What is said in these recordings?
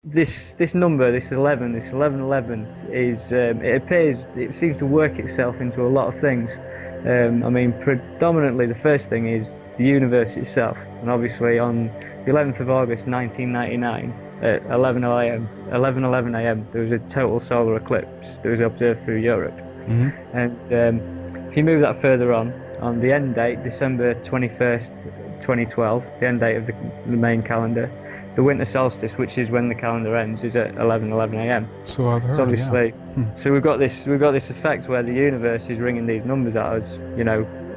this number, this 1111, is it seems to work itself into a lot of things. I mean, predominantly the first thing is the universe itself, and obviously on the 11th of August 1999 at 11:11 a.m. there was a total solar eclipse that was observed through Europe. Hmm. And if you move that further on the end date, December 21st, 2012, the end date of the main calendar, the winter solstice, which is when the calendar ends, is at 11:11 a.m. So I've heard. So obviously, Yeah. so we've got this effect where the universe is ringing these numbers at us,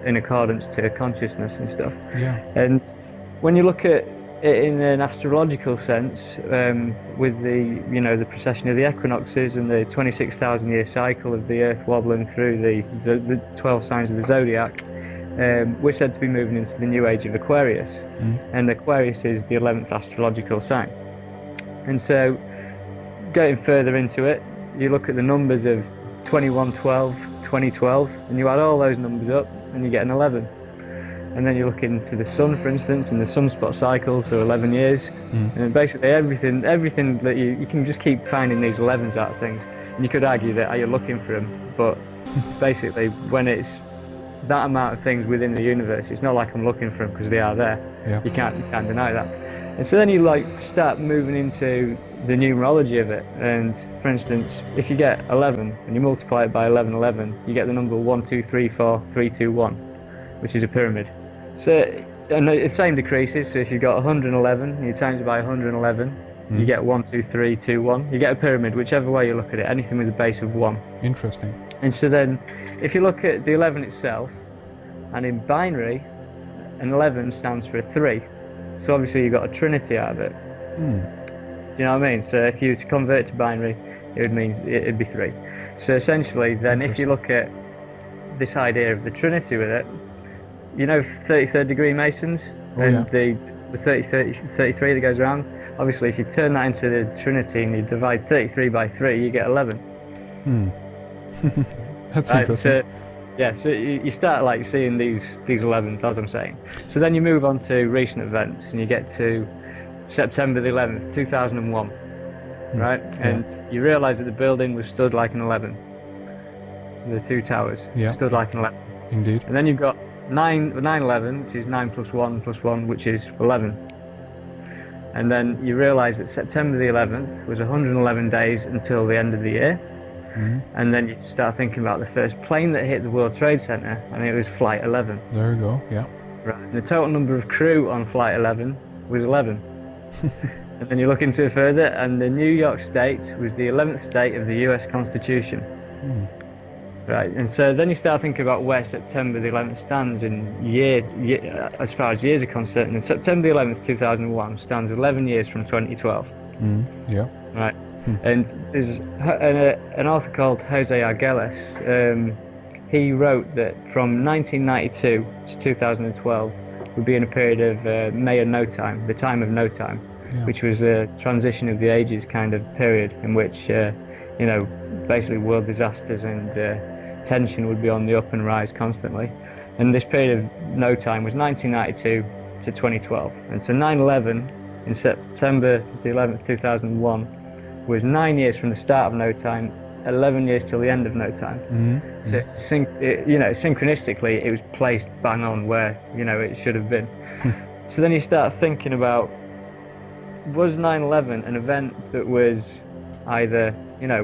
in accordance to consciousness and stuff. Yeah. And when you look at it in an astrological sense, with the precession of the equinoxes and the 26,000 year cycle of the Earth wobbling through the 12 signs of the zodiac, we're said to be moving into the new age of Aquarius, and Aquarius is the 11th astrological sign. And so, getting further into it, you look at the numbers of 2112, 2012, and you add all those numbers up, and you get an 11. And then you look into the sun, for instance, and the sunspot cycle, so 11 years, and basically everything that you can just keep finding these 11s out of things. And you could argue that, are you looking for them? But basically, when it's that amount of things within the universe, it's not like I'm looking for them because they are there. Yeah. You can't deny that. And so then you start moving into the numerology of it. And for instance, if you get 11 and you multiply it by 1111, you get the number 1234321, which is a pyramid. So, and the same decreases. So if you've got 111 and you times it by 111, you get 12321. You get a pyramid, whichever way you look at it, anything with a base of 1. Interesting. And so then, if you look at the 11 itself, and in binary, an 11 stands for a 3. So obviously you've got a trinity out of it. Do you know what I mean? So if you were to convert to binary, it would mean it'd be 3. So essentially, then if you look at this idea of the trinity with it, 33rd degree Masons, the 33 that goes around. Obviously, if you turn that into the trinity and you divide 33 by 3, you get 11. That's interesting. So you start seeing these 11s, as I'm saying. So then you move on to recent events, and you get to September the 11th, 2001, right? And you realise that the building was stood like an 11. The two towers stood like an 11. Indeed. And then you've got 9/11, which is 9 plus 1 plus 1, which is 11. And then you realise that September the 11th was 111 days until the end of the year. And then you start thinking about the first plane that hit the World Trade Center, and it was Flight 11. There you go, yeah. Right. And the total number of crew on Flight 11 was 11. And then you look into it further, and the New York State was the 11th state of the US Constitution. Right. And so then you start thinking about where September the 11th stands in year, as far as years are concerned. And September the 11th, 2001 stands 11 years from 2012. Yeah. Right. And there's an author called Jose Arguelles. He wrote that from 1992 to 2012 would be in a period of May and No Time, the time of no time, which was a transition of the ages kind of period in which, basically world disasters and tension would be on the up and rise constantly. And this period of no time was 1992 to 2012. And so 9/11 in September the 11th, 2001 was 9 years from the start of no time, 11 years till the end of no time. So synchronistically it was placed bang on where it should have been. So then you start thinking about, was 9/11 an event that was either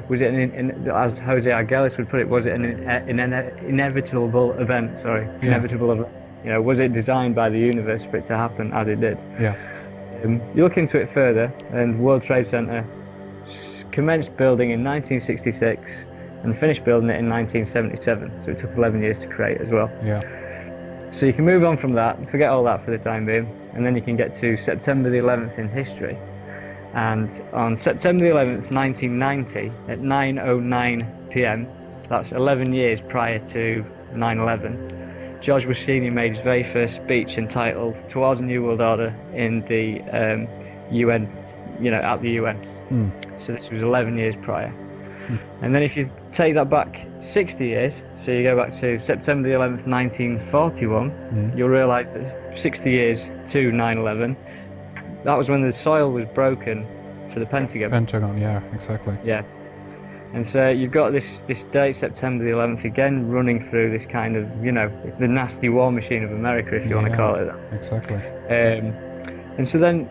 was it as Jose Arguelles would put it, was it an inevitable event? Inevitable event. Was it designed by the universe for it to happen as it did? You look into it further, and World Trade Center commenced building in 1966 and finished building it in 1977, so it took 11 years to create as well. So you can move on from that, forget all that for the time being, and then you can get to September the 11th in history. And on September the 11th, 1990, at 9:09 p.m, that's 11 years prior to 9/11, George Bush Sr. made his very first speech entitled "Towards a New World Order" in the UN, at the UN. So this was 11 years prior. And then if you take that back 60 years, so you go back to September the 11th, 1941, you'll realise that 60 years to 9/11, that was when the soil was broken for the Pentagon. Pentagon, yeah, exactly. Yeah. And so you've got this date, September the 11th, again running through this kind of, you know, the nasty war machine of America, if you want to call it that. Exactly. And so then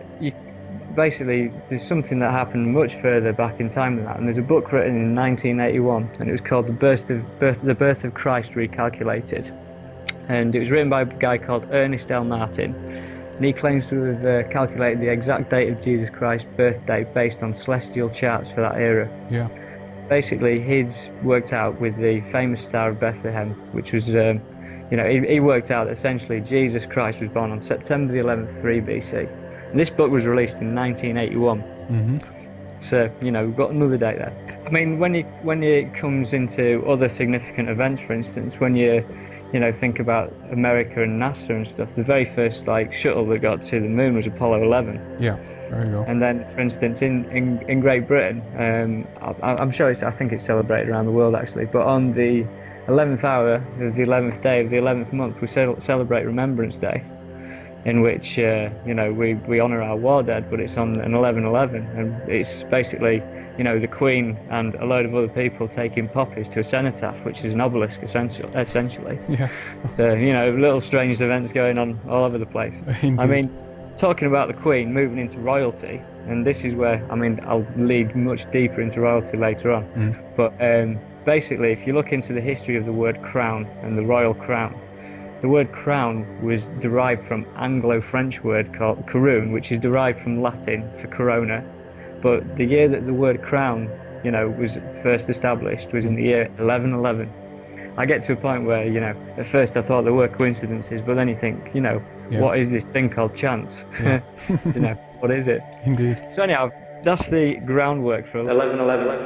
basically there's something that happened much further back in time than that, and there's a book written in 1981, and it was called The Birth of Christ Recalculated, and it was written by a guy called Ernest L. Martin, and he claims to have calculated the exact date of Jesus Christ's birthday based on celestial charts for that era. Yeah. Basically, he's worked out with the famous Star of Bethlehem, which was, you know, he worked out that essentially Jesus Christ was born on September the 11th, 3 BC. And this book was released in 1981. Mm-hmm. So, you know, we've got another date there. I mean, when it comes into other significant events, for instance, when you know, think about America and NASA and stuff, the very first, like, shuttle that got to the moon was Apollo 11. Yeah. There you go. And then, for instance, in Great Britain, I'm sure I think it's celebrated around the world actually, but on the 11th hour of the 11th day of the 11th month, we celebrate Remembrance Day, in which you know, we honour our war dead, but it's on an 11/11, and it's basically, you know, the Queen and a load of other people taking poppies to a cenotaph, which is an obelisk essentially. Yeah. So, you know, little strange events going on all over the place. Indeed. I mean, talking about the Queen moving into royalty, and this is where, I mean, I'll lead much deeper into royalty later on, but basically, if you look into the history of the word crown and the royal crown, the word crown was derived from Anglo-French word called couronne, which is derived from Latin for corona, but the year that the word crown, you know, was first established was in the year 1111. I get to a point where, you know, at first I thought there were coincidences, but then you think, you know, what is this thing called chance? Yeah. You know, what is it? Indeed. So anyhow, that's the groundwork for 11/11.